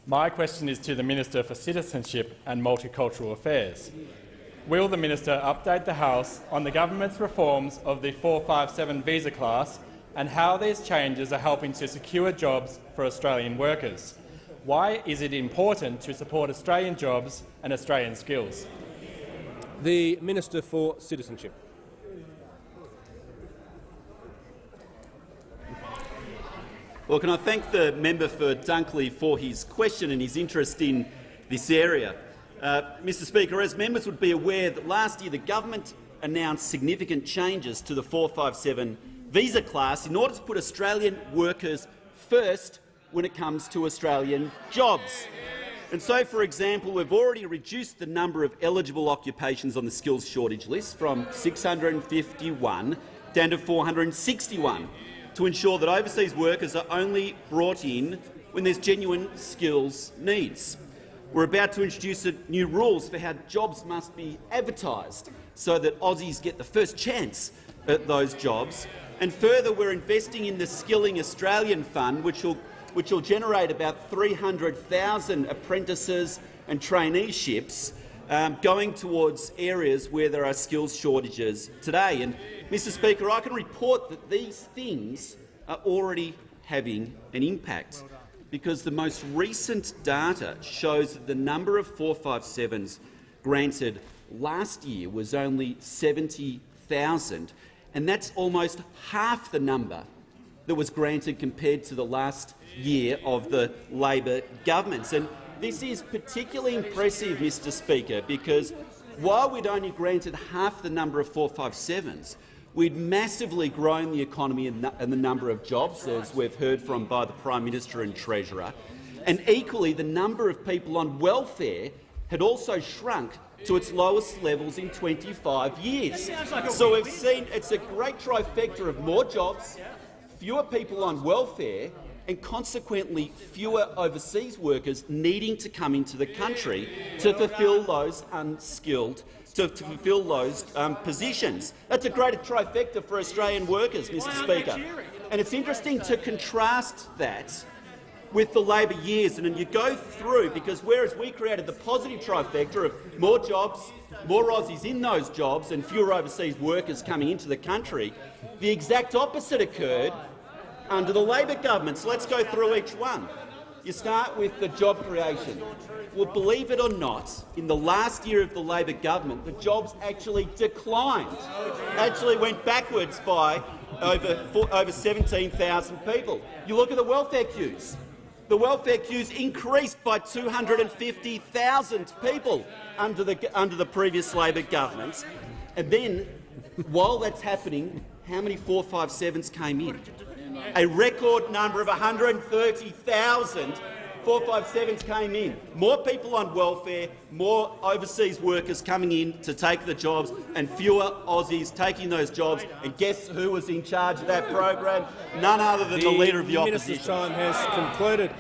My question is to the Minister for Citizenship and Multicultural Affairs. Will the Minister update the House on the government's reforms of the 457 visa class and how these changes are helping to secure jobs for Australian workers? Why is it important to support Australian jobs and Australian skills? The Minister for Citizenship. Well, can I thank the member for Dunkley for his question and his interest in this area. Mr Speaker, as members would be aware that last year the government announced significant changes to the 457 visa class in order to put Australian workers first when it comes to Australian jobs. And so, for example, we've already reduced the number of eligible occupations on the skills shortage list from 651 down to 461 to ensure that overseas workers are only brought in when there's genuine skills needs. We're about to introduce new rules for how jobs must be advertised so that Aussies get the first chance at those jobs. And further, we're investing in the Skilling Australian Fund, which will generate about 300,000 apprentices and traineeships going towards areas where there are skills shortages today. And, Mr Speaker, I can report that these things are already having an impact, because the most recent data shows that the number of 457s granted last year was only 70,000, and that's almost half the number that was granted compared to the last year of the Labor governments. And this is particularly impressive, Mr Speaker, because while we'd only granted half the number of 457s, we'd massively grown the economy and the number of jobs, as we've heard from by the Prime Minister and Treasurer, and equally the number of people on welfare had also shrunk to its lowest levels in 25 years. So we've seen it's a great trifecta of more jobs, fewer people on welfare, and consequently fewer overseas workers needing to come into the country to fulfil those unskilled, to fulfil those positions. That's a great trifecta for Australian workers, Mr Speaker. And it's interesting to contrast that with the Labor years, and you go through, because whereas we created the positive trifecta of more jobs, more Aussies in those jobs and fewer overseas workers coming into the country, the exact opposite occurred under the Labor government. So let's go through each one. You start with the job creation. Well, believe it or not, in the last year of the Labor government, the jobs actually declined, actually went backwards by over 17,000 people. You look at the welfare queues. The welfare queues increased by 250,000 people under the previous Labor government. And then, while that's happening, how many 457s came in? A record number of 130,000 457s came in. More people on welfare, more overseas workers coming in to take the jobs, and fewer Aussies taking those jobs. And guess who was in charge of that program? None other than the Leader of the Opposition. The Minister's time has concluded.